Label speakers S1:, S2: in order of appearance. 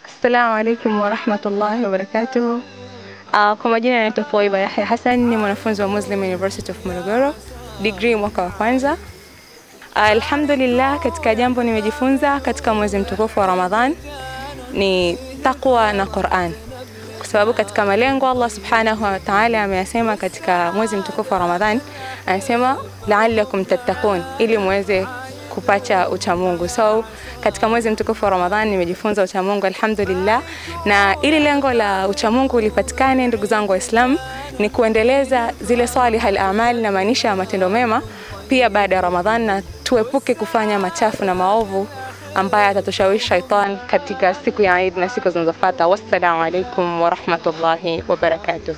S1: Assalamu alaikum wa rahmatullahi wa barakatuh. Kwa majina naitwa Thuwaiba Yahya Hassan, ni mwanafunzi wa Muslim University of Morogoro, degree mwaka wa kwanza. Alhamdulillah, katika jambo nimejifunza katika mwezi mtukufu wa Ramadhan ni taqwa na Qur'an. Kwa sababu katika malengo Allah Subhanahu wa Ta'ala ameyasema katika mwezi mtukufu wa Ramadhan, anasema la'allakum tattaqun, ili muweze kupata uchamungu. So katika mwezi mtukufu wa Ramadhani nimejifunza uchamungu alhamdulillah, na ili lengo la uchamungu lipatikane, ndugu zangu Waislamu, ni kuendeleza zile salihal a'mal na maanisha matendo mema pia baada ya Ramadhani, na tuepuke kufanya machafu na maovu ambayo atatushawishi shaitan katika siku ya Eid na siku zinazofuata. Wassalamu alaikum wa rahmatullahi wa barakatuh.